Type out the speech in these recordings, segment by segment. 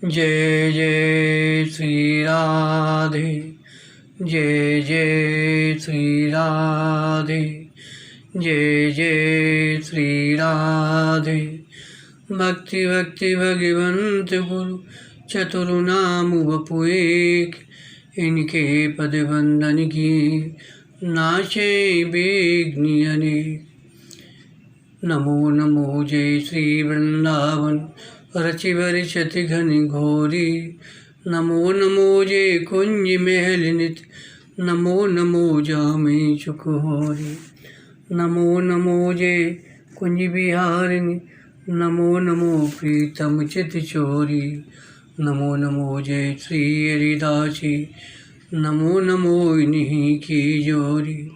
जय जय श्री राधे, जय जय श्री राधे, जय जय श्री राधे। भक्ति भक्ति भगवंत गुरु चतुरु नाम वपु एक, इनके पद बंदन की नाचे विघ्न अनेक। नमो नमो जय श्री वृंदावन रचि बरिचति घन घोरी। नमो नमो जय कुंज महल नित, नमो नमो जामे चुक होरी। नमो नमो जय कुंज बिहारिणी, नमो नमो प्रीतम चित चोरी। नमो नमो जय श्री हरिदासी, नमो नमो इन्हीं की जोरी।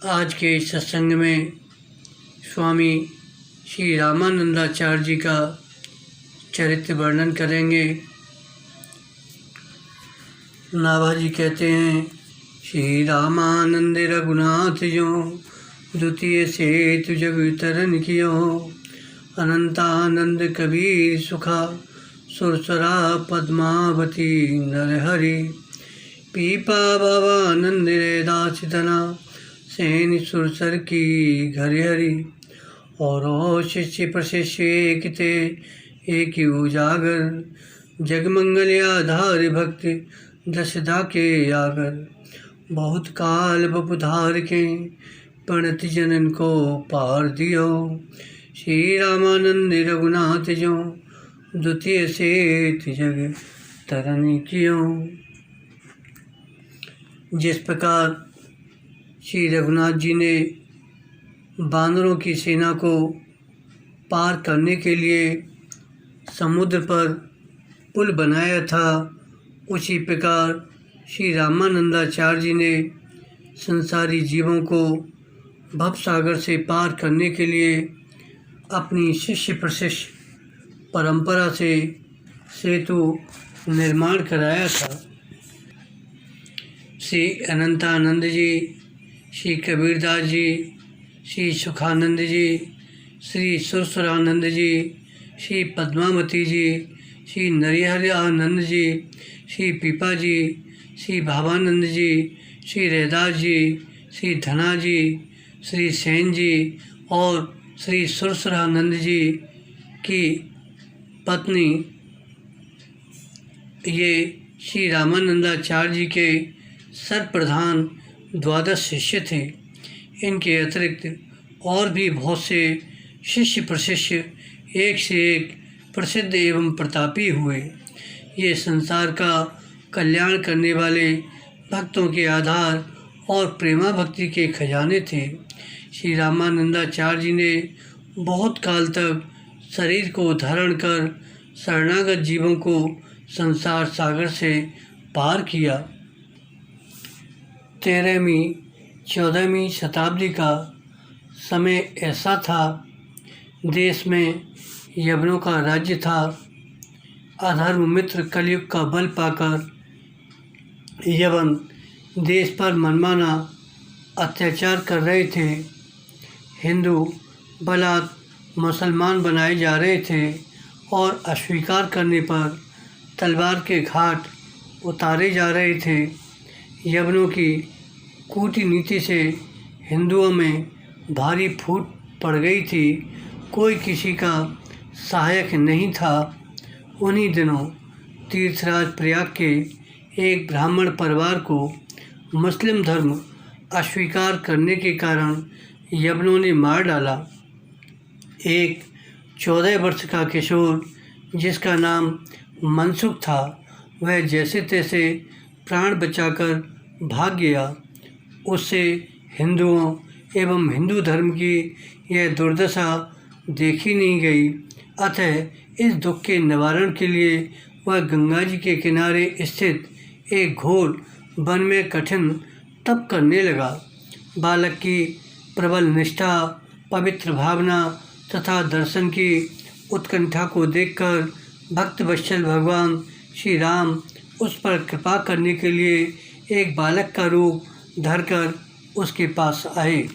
आज के सत्संग में स्वामी श्री रामानंदाचार्य जी का चरित्र वर्णन करेंगे। नाभाजी कहते हैं, श्री रामानंद रघुनाथ जो द्वितीय सेतु जग तरन कियो। अनंतानंद कबीर सुखा सुरसरा पद्मावती नरहरि। पीपा भवानंद रैदास तना, सैन सुरसर की घर हरि। और शिष्य प्रशिष्य एक थे एक ही उजागर, जगमंगल आधार भक्त दशदा के आगर। बहुत काल बपुधार के प्रणति जनन को पार दियो। श्री रामानंद रघुनाथ जो द्वितीय सेत जग तरन कियो। जिस प्रकार श्री रघुनाथ जी ने बानरों की सेना को पार करने के लिए समुद्र पर पुल बनाया था, उसी प्रकार श्री रामानंदाचार्य जी ने संसारी जीवों को भवसागर से पार करने के लिए अपनी शिष्य प्रशिष्य परंपरा से सेतु निर्माण कराया था। श्री अनंतानंद जी, श्री कबीरदास जी, श्री सुखानंद जी, श्री सुरसरानंद जी, श्री पद्मावती जी, श्री नरिहर आनंद जी, श्री पीपा जी, श्री भावानंद जी, श्री रैदास जी, श्री धना जी, श्री सेन जी और श्री सुरसरानंद जी की पत्नी, ये श्री रामानंदाचार्य जी के सर्वप्रधान 12 शिष्य थे। इनके अतिरिक्त और भी बहुत से शिष्य प्रशिष्य एक से एक प्रसिद्ध एवं प्रतापी हुए। ये संसार का कल्याण करने वाले भक्तों के आधार और प्रेमा भक्ति के खजाने थे। श्री रामानंदाचार्य जी ने बहुत काल तक शरीर को धारण कर शरणागत जीवों को संसार सागर से पार किया। 13वीं 14वीं शताब्दी का समय ऐसा था, देश में यवनों का राज्य था। अधर्म मित्र कलयुग का बल पाकर यवन देश पर मनमाना अत्याचार कर रहे थे। हिंदू बलात् मुसलमान बनाए जा रहे थे और अस्वीकार करने पर तलवार के घाट उतारे जा रहे थे। यवनों की कूटनीति से हिंदुओं में भारी फूट पड़ गई थी। कोई किसी का सहायक नहीं था। उन्हीं दिनों तीर्थराज प्रयाग के एक ब्राह्मण परिवार को मुस्लिम धर्म अस्वीकार करने के कारण यवनों ने मार डाला। एक 14 वर्ष का किशोर जिसका नाम मनसुख था, वह जैसे तैसे प्राण बचाकर भाग गया। उससे हिंदुओं एवं हिंदू धर्म की यह दुर्दशा देखी नहीं गई। अतः इस दुख के निवारण के लिए वह गंगा जी के किनारे स्थित एक घोर वन में कठिन तप करने लगा। बालक की प्रबल निष्ठा, पवित्र भावना तथा दर्शन की उत्कंठा को देखकर भक्त वत्सल भगवान श्री राम उस पर कृपा करने के लिए एक बालक का रूप धरकर उसके पास आए।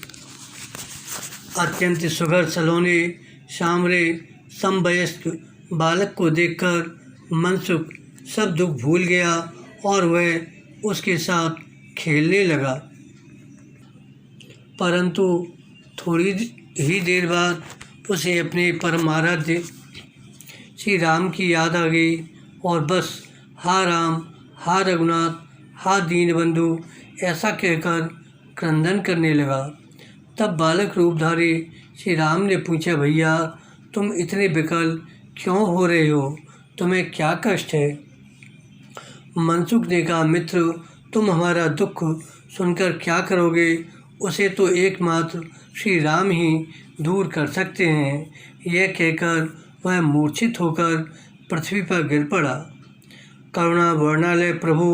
अत्यंत सुघड़ सलोने सामरे समवयस्क बालक को देखकर मनसुख सब दुख भूल गया और वह उसके साथ खेलने लगा। परंतु थोड़ी ही देर बाद उसे अपने परम आराध्य श्री राम की याद आ गई और बस हा राम, हा रघुनाथ, हा दीनबंधु ऐसा कहकर क्रंदन करने लगा। तब बालक रूपधारी श्री राम ने पूछा, भैया तुम इतने विकल क्यों हो रहे हो, तुम्हें क्या कष्ट है? मनसुख ने कहा, मित्र तुम हमारा दुख सुनकर क्या करोगे, उसे तो एकमात्र श्री राम ही दूर कर सकते हैं। यह कहकर वह मूर्छित होकर पृथ्वी पर गिर पड़ा। करुणा वर्णालय प्रभु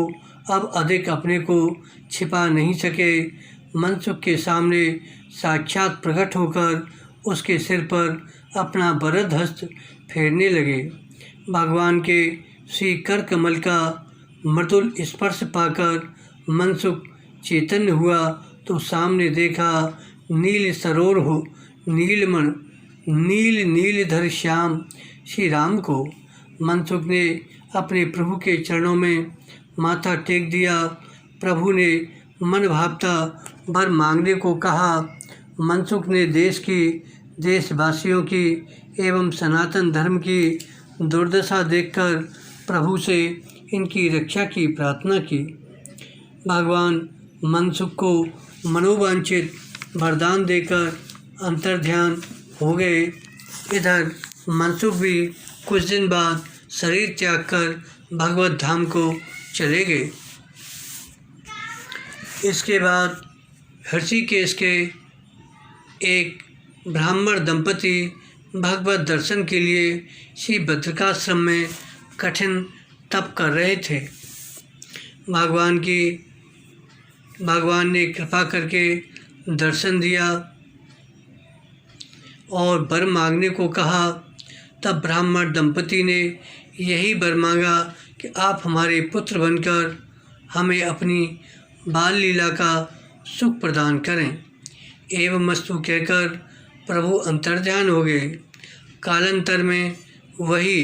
अब अधिक अपने को छिपा नहीं सके। मनसुख के सामने साक्षात प्रकट होकर उसके सिर पर अपना वरद हस्त फेरने लगे। भगवान के श्री कर कमल का मृदुल स्पर्श पाकर मनसुख चैतन्य हुआ तो सामने देखा नील सरोर हो नीलमण नील नीलधर श्याम श्री राम को। मनसुख ने अपने प्रभु के चरणों में माथा टेक दिया। प्रभु ने मन भावता वर मांगने को कहा। मनसुख ने देशवासियों की एवं सनातन धर्म की दुर्दशा देखकर प्रभु से इनकी रक्षा की प्रार्थना की। भगवान मनसुख को मनोवांछित वरदान देकर अंतर्ध्यान हो गए। इधर मनसुख भी कुछ दिन बाद शरीर त्याग कर भगवत धाम को चले गए। इसके बाद ऋषिकेश के एक ब्राह्मण दंपति भगवत दर्शन के लिए श्री बद्रिकाश्रम में कठिन तप कर रहे थे। भगवान ने कृपा करके दर्शन दिया और वर मांगने को कहा। तब ब्राह्मण दंपति ने यही वर मांगा कि आप हमारे पुत्र बनकर हमें अपनी बाल लीला का सुख प्रदान करें। एवमस्तु कहकर प्रभु अंतर्ध्यान हो गए। कालांतर में वही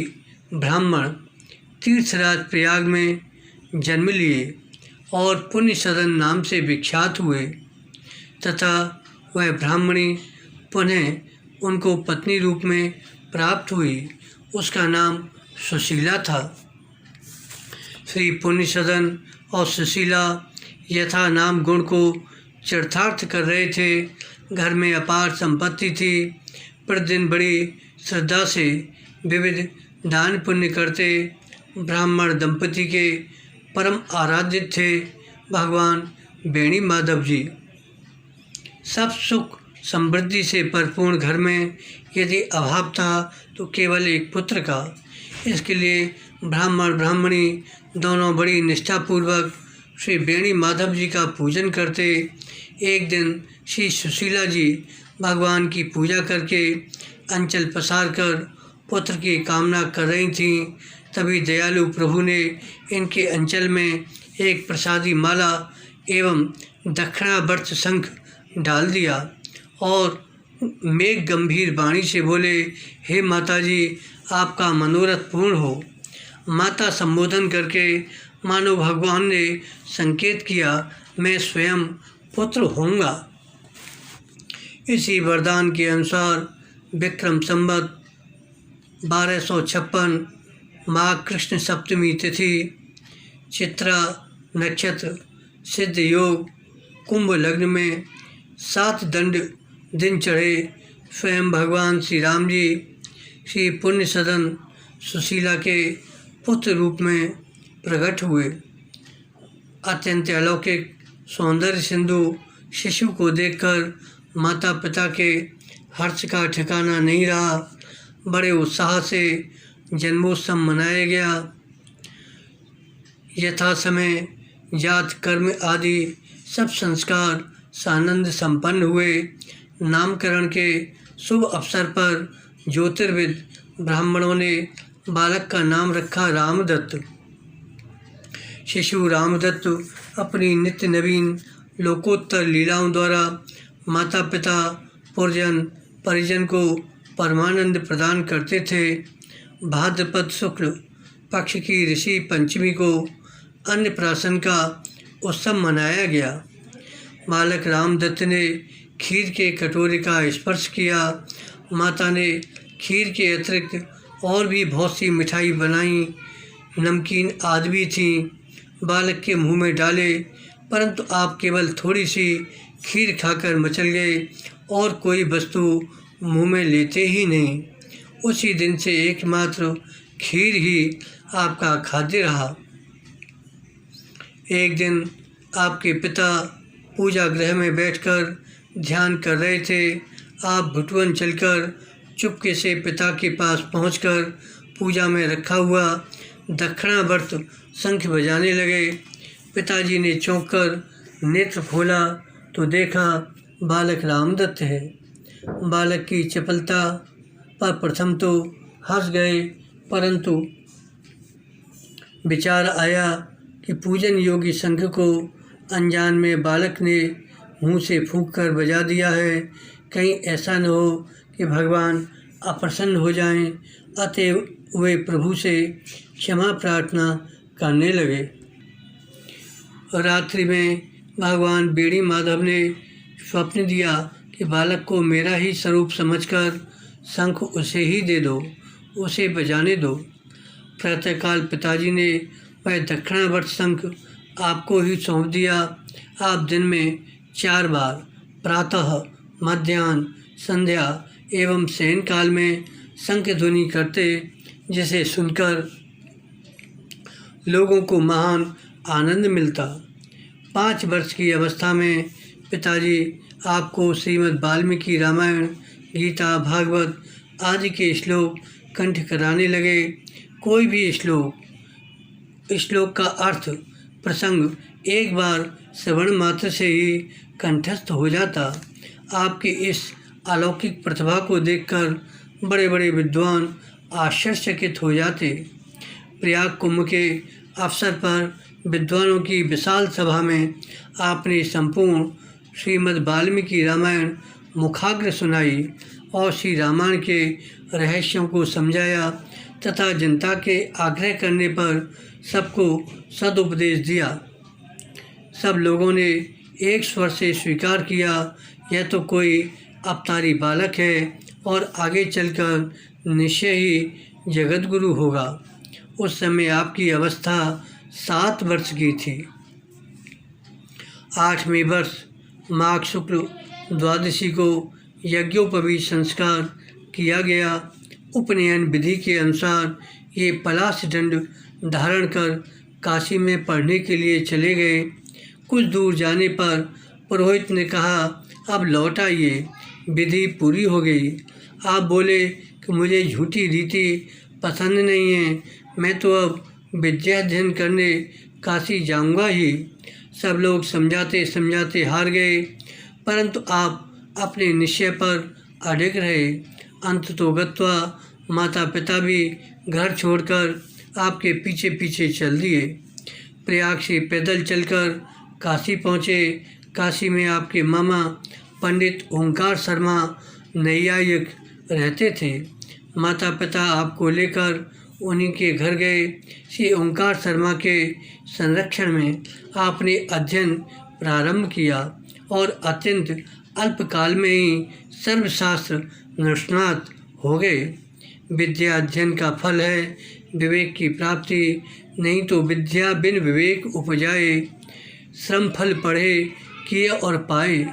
ब्राह्मण तीर्थराज प्रयाग में जन्म लिए और पुण्य सदन नाम से विख्यात हुए तथा वह ब्राह्मणी पुनः उनको पत्नी रूप में प्राप्त हुई। उसका नाम सुशीला था। श्री पुण्य सदन और सुशीला यथा नाम गुण को चरितार्थ कर रहे थे। घर में अपार संपत्ति थी। प्रतिदिन बड़ी श्रद्धा से विविध दान पुण्य करते ब्राह्मण दंपति के परम आराध्य थे भगवान बेणी माधव जी। सब सुख समृद्धि से परिपूर्ण घर में यदि अभाव था तो केवल एक पुत्र का। इसके लिए ब्राह्मण ब्राह्मणी दोनों बड़ी निष्ठापूर्वक श्री बेणी माधव जी का पूजन करते। एक दिन श्री सुशीला जी भगवान की पूजा करके अंचल पसार कर पुत्र की कामना कर रही थीं। तभी दयालु प्रभु ने इनके अंचल में एक प्रसादी माला एवं दक्षिणावर्त शंख डाल दिया और मेघ गंभीर वाणी से बोले, हे माता जी, आपका मनोरथ पूर्ण हो। माता संबोधन करके मानो भगवान ने संकेत किया, मैं स्वयं पुत्र होऊंगा। इसी वरदान के अनुसार विक्रम संवत 1256 माघ कृष्ण सप्तमी तिथि चित्रा नक्षत्र सिद्ध योग कुंभ लग्न में 7 दंड दिन चढ़े स्वयं भगवान श्री राम जी श्री पुण्य सदन सुशीला के पुत्र रूप में प्रकट हुए। अत्यंत अलौकिक सौंदर्य सिंधु शिशु को देखकर माता पिता के हर्ष का ठिकाना नहीं रहा। बड़े उत्साह से जन्मोत्सव मनाया गया। यथा समय जात कर्म आदि सब संस्कार सानंद संपन्न हुए। नामकरण के शुभ अवसर पर ज्योतिर्विद ब्राह्मणों ने बालक का नाम रखा रामदत्त। शिशु रामदत्त अपनी नित्य नवीन लोकोत्तर लीलाओं द्वारा माता पिता पुरजन परिजन को परमानंद प्रदान करते थे। भाद्रपद शुक्ल पक्ष की ऋषि पंचमी को अन्नप्राशन का उत्सव मनाया गया। बालक रामदत्त ने खीर के कटोरे का स्पर्श किया। माता ने खीर के अतिरिक्त और भी बहुत सी मिठाई बनाई, नमकीन आदि भी थीं, बालक के मुंह में डाले, परंतु आप केवल थोड़ी सी खीर खाकर मचल गए और कोई वस्तु मुंह में लेते ही नहीं। उसी दिन से एकमात्र खीर ही आपका खाद्य रहा। एक दिन आपके पिता पूजा गृह में बैठकर ध्यान कर रहे थे। आप भुटवन चलकर चुपके से पिता के पास पहुंचकर पूजा में रखा हुआ दक्षिणावर्त शंख बजाने लगे। पिताजी ने चौंक कर नेत्र खोला तो देखा बालक रामदत्त है। बालक की चपलता पर प्रथम तो हंस गए, परंतु विचार आया कि पूजन योगी शंख को अनजान में बालक ने मुंह से फूंक कर बजा दिया है। कहीं ऐसा न हो कि भगवान अप्रसन्न हो जाएं। अतएव वे प्रभु से क्षमा प्रार्थना करने लगे। रात्रि में भगवान बेड़ी माधव ने स्वप्न दिया कि बालक को मेरा ही स्वरूप समझकर शंख उसे ही दे दो, उसे बजाने दो। प्रातःकाल पिताजी ने वह दक्षिणावर्त शंख आपको ही सौंप दिया। आप दिन में 4 बार प्रातः, मध्याह्न, संध्या एवं शयन काल में शंख ध्वनि करते, जिसे सुनकर लोगों को महान आनंद मिलता। 5 वर्ष की अवस्था में पिताजी आपको श्रीमद् वाल्मीकि रामायण, गीता, भागवत आदि के श्लोक कंठ कराने लगे। कोई भी श्लोक का अर्थ, प्रसंग एक बार श्रवण मात्र से ही कंठस्थ हो जाता। आपकी इस अलौकिक प्रतिभा को देखकर बड़े बड़े विद्वान आश्चर्यचकित हो जाते। प्रयाग कुंभ के अवसर पर विद्वानों की विशाल सभा में आपने संपूर्ण श्रीमद् वाल्मीकि रामायण मुखाग्र सुनाई और श्री रामायण के रहस्यों को समझाया तथा जनता के आग्रह करने पर सबको सदुपदेश दिया। सब लोगों ने एक स्वर से स्वीकार किया, यह तो कोई अवतारी बालक है और आगे चलकर निश्चय ही जगतगुरु होगा। उस समय आपकी अवस्था 7 वर्ष की थी। 8वें वर्ष माघ शुक्ल द्वादशी को यज्ञोपवीत संस्कार किया गया। उपनयन विधि के अनुसार ये पलाश दंड धारण कर काशी में पढ़ने के लिए चले गए। कुछ दूर जाने पर पुरोहित ने कहा, अब लौट आइए, विधि पूरी हो गई। आप बोले कि मुझे झूठी रीति पसंद नहीं है, मैं तो अब विद्या अध्ययन करने काशी जाऊंगा ही। सब लोग समझाते समझाते हार गए, परंतु आप अपने निश्चय पर अडिग रहे। अंततोगत्वा माता पिता भी घर छोड़कर आपके पीछे पीछे चल दिए। प्रयाग से पैदल चलकर काशी पहुँचे। काशी में आपके मामा पंडित ओंकार शर्मा नैयायिक रहते थे। माता पिता आपको लेकर उन्हीं के घर गए। श्री ओंकार शर्मा के संरक्षण में आपने अध्ययन प्रारंभ किया और अत्यंत अल्पकाल में ही सर्वशास्त्र निष्णात हो गए। विद्या अध्ययन का फल है विवेक की प्राप्ति, नहीं तो विद्या बिन विवेक उपजाए। श्रम फल पढ़े, किए और पाए।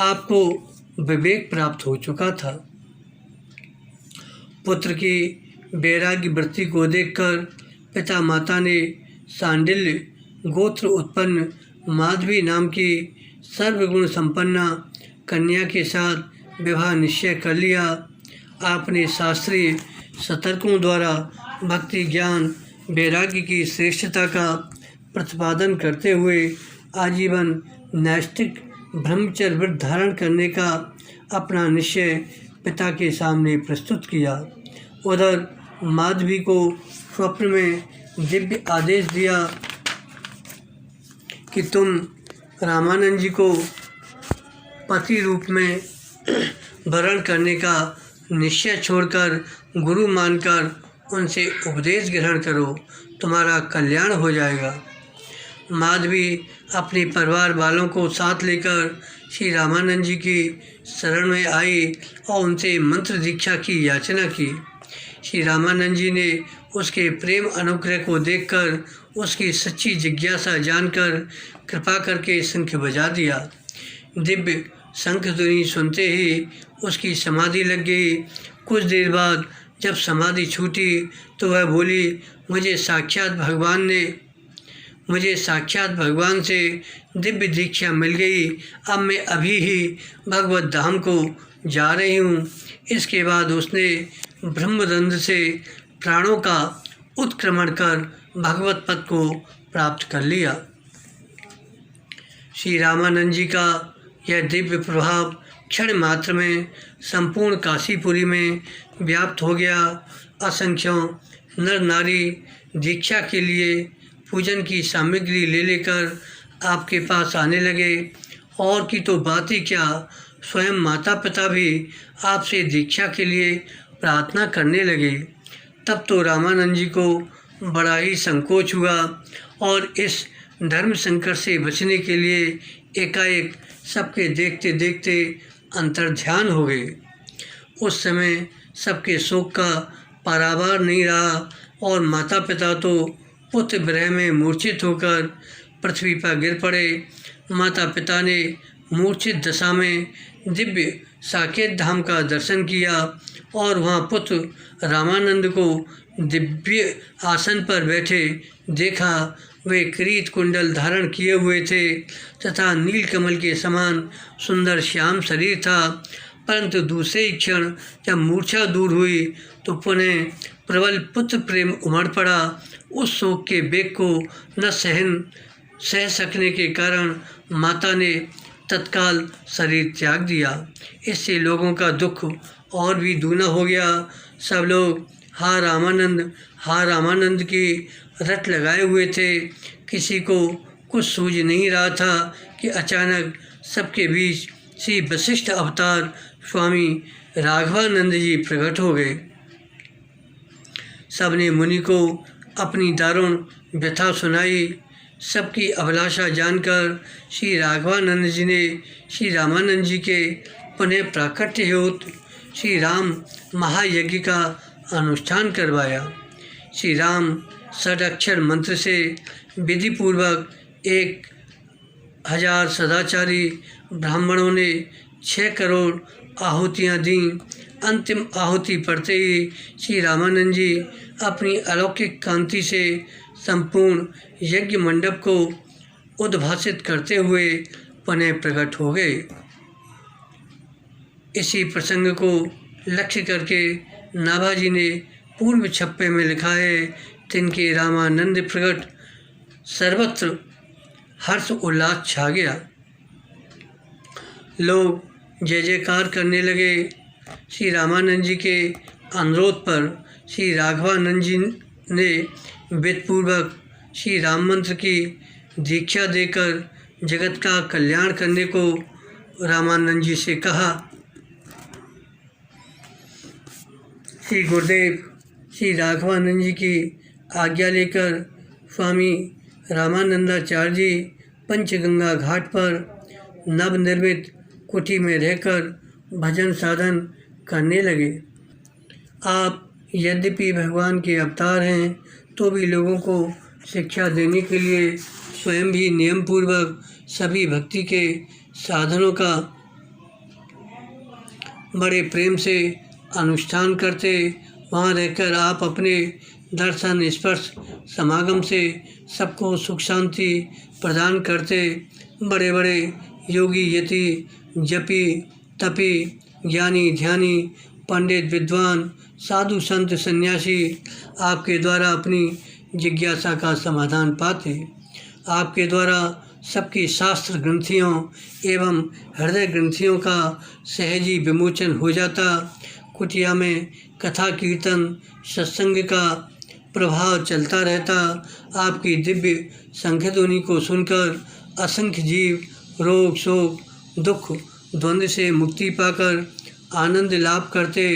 आपको विवेक प्राप्त हो चुका था। पुत्र की वैराग्य वृत्ति को देखकर पिता माता ने सांडिल्य गोत्र उत्पन्न माधवी नाम की सर्वगुण संपन्ना कन्या के साथ विवाह निश्चय कर लिया। आपने शास्त्रीय सतर्कों द्वारा भक्ति, ज्ञान, वैराग्य की श्रेष्ठता का प्रतिपादन करते हुए आजीवन नैष्ठिक ब्रह्मचर्य व्रत धारण करने का अपना निश्चय पिता के सामने प्रस्तुत किया। उधर माधवी को स्वप्न में दिव्य आदेश दिया कि तुम रामानंद जी को पति रूप में वरण करने का निश्चय छोड़कर गुरु मानकर उनसे उपदेश ग्रहण करो, तुम्हारा कल्याण हो जाएगा। माधवी अपने परिवार वालों को साथ लेकर श्री रामानंद जी की शरण में आई और उनसे मंत्र दीक्षा की याचना की। श्री रामानंद जी ने उसके प्रेम अनुग्रह को देखकर, उसकी सच्ची जिज्ञासा जानकर कृपा करके शंख बजा दिया। दिव्य शंख ध्वनि सुनते ही उसकी समाधि लग गई। कुछ देर बाद जब समाधि छूटी तो वह बोली, मुझे साक्षात भगवान से दिव्य दीक्षा मिल गई। अब मैं अभी ही भगवत धाम को जा रही हूँ। इसके बाद उसने ब्रह्मरंध्र से प्राणों का उत्क्रमण कर भगवत पद को प्राप्त कर लिया। श्री रामानंद जी का यह दिव्य प्रभाव क्षण मात्र में संपूर्ण काशीपुरी में व्याप्त हो गया। असंख्यों नर नारी दीक्षा के लिए पूजन की सामग्री ले लेकर आपके पास आने लगे। और की तो बात ही क्या, स्वयं माता पिता भी आपसे दीक्षा के लिए प्रार्थना करने लगे। तब तो रामानंद जी को बड़ा ही संकोच हुआ और इस धर्म संकट से बचने के लिए एकाएक सबके देखते देखते अंतर्ध्यान हो गए। उस समय सबके शोक का पारावार नहीं रहा और माता पिता तो पुत्र विरह में मूर्छित होकर पृथ्वी पर गिर पड़े। माता पिता ने मूर्छित दशा में दिव्य साकेत धाम का दर्शन किया और वहाँ पुत्र रामानंद को दिव्य आसन पर बैठे देखा। वे किरीट कुंडल धारण किए हुए थे तथा नीलकमल के समान सुंदर श्याम शरीर था। परंतु दूसरे ही क्षण जब मूर्छा दूर हुई तो पुनः प्रबल पुत्र प्रेम उमड़ पड़ा। उस शोक के वेग को न सह सकने के कारण माता ने तत्काल शरीर त्याग दिया। इससे लोगों का दुख और भी दूना हो गया। सब लोग हा रामानंद की रट लगाए हुए थे। किसी को कुछ सूझ नहीं रहा था कि अचानक सबके बीच श्री वशिष्ठ अवतार स्वामी राघवानंद जी प्रकट हो गए। सबने मुनि को अपनी दारुण व्यथा सुनाई। सबकी अभिलाषा जानकर श्री राघवानंद जी ने श्री रामानंद जी के पुनः प्राकट्य हेतु श्री राम महायज्ञ का अनुष्ठान करवाया। श्री राम षडाक्षर मंत्र से विधिपूर्वक 1000 सदाचारी ब्राह्मणों ने 6 करोड़ आहुतियाँ दीं। अंतिम आहुति पड़ते ही श्री रामानंद जी अपनी अलौकिक कांति से संपूर्ण यज्ञ मंडप को उद्भासित करते हुए पुनः प्रकट हो गए। इसी प्रसंग को लक्ष्य करके नाभाजी ने पूर्व छप्पे में लिखा है, तिनके रामानंद प्रकट सर्वत्र हर्ष उल्लास छा गया। लोग जय जयकार करने लगे। श्री रामानंद जी के अनुरोध पर श्री राघवानंद जी ने विधिपूर्वक श्री राम मंत्र की दीक्षा देकर जगत का कल्याण करने को रामानंद जी से कहा। श्री गुरुदेव श्री राघवानंद जी की आज्ञा लेकर स्वामी रामानंदाचार्य जी पंचगंगा घाट पर नवनिर्मित कुटी में रहकर भजन साधन करने लगे। आप यद्यपि भगवान के अवतार हैं तो भी लोगों को शिक्षा देने के लिए स्वयं भी नियम पूर्वक सभी भक्ति के साधनों का बड़े प्रेम से अनुष्ठान करते। वहाँ रहकर आप अपने दर्शन स्पर्श समागम से सबको सुख शांति प्रदान करते। बड़े बड़े योगी यति जपी तपी ज्ञानी ध्यानी पंडित विद्वान साधु संत सन्यासी आपके द्वारा अपनी जिज्ञासा का समाधान पाते। आपके द्वारा सबकी शास्त्र ग्रंथियों एवं हृदय ग्रंथियों का सहजी विमोचन हो जाता। कुटिया में कथा कीर्तन सत्संग का प्रभाव चलता रहता। आपकी दिव्य शंखध्वनि को सुनकर असंख्य जीव रोग शोक दुख द्वंद्व से मुक्ति पाकर आनंद लाभ करते।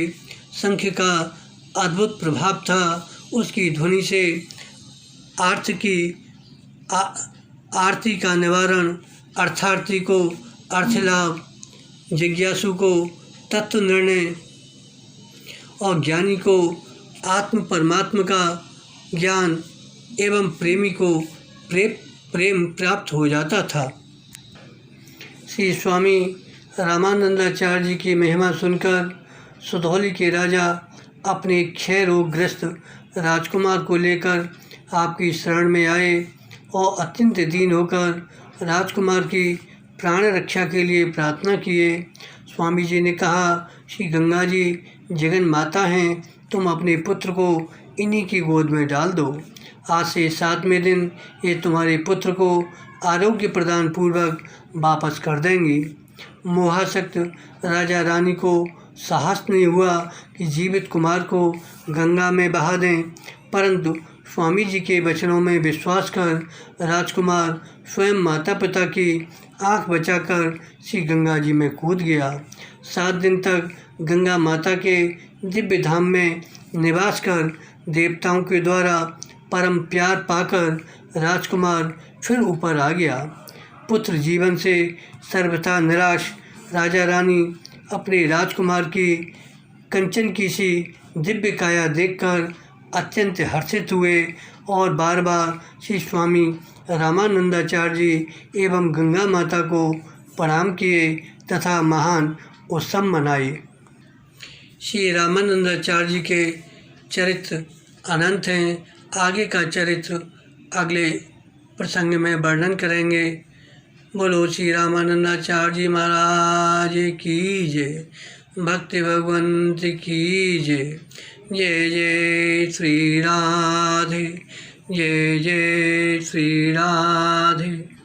शंख का अद्भुत प्रभाव था। उसकी ध्वनि से आरती का निवारण, अर्थार्थी को अर्थ लाभ, जिज्ञासु को तत्व निर्णय और ज्ञानी को आत्म परमात्मा का ज्ञान एवं प्रेमी को प्रेम प्राप्त हो जाता था। श्री स्वामी रामानंदाचार्य जी की महिमा सुनकर सुधौली के राजा अपने क्षय रोगग्रस्त राजकुमार को लेकर आपकी शरण में आए और अत्यंत दीन होकर राजकुमार की प्राण रक्षा के लिए प्रार्थना किए। स्वामी जी ने कहा, श्री गंगा जी जगन माता हैं, तुम अपने पुत्र को इन्हीं की गोद में डाल दो। आज से 7वें दिन ये तुम्हारे पुत्र को आरोग्य प्रदान पूर्वक वापस कर देंगी। मोहासक्त राजा रानी को साहस नहीं हुआ कि जीवित कुमार को गंगा में बहा दें, परंतु स्वामी जी के वचनों में विश्वास कर राजकुमार स्वयं माता पिता की आँख बचाकर श्री गंगा जी में कूद गया। 7 दिन तक गंगा माता के दिव्य धाम में निवास कर देवताओं के द्वारा परम प्यार पाकर राजकुमार फिर ऊपर आ गया। पुत्र जीवन से सर्वथा निराश राजा रानी अपने राजकुमार की कंचन की सी दिव्य काया देखकर अत्यंत हर्षित हुए और बार बार श्री स्वामी रामानंदाचार्य जी एवं गंगा माता को प्रणाम किए तथा महान उत्सव मनाए। श्री रामानंदाचार्य जी के चरित्र अनंत हैं। आगे का चरित्र अगले प्रसंग में वर्णन करेंगे। बोलो श्री रामानंदाचार्य जी महाराज की जय। भक्ति भगवंत की जय। जय जय श्री राधे। जय जय श्री राधे।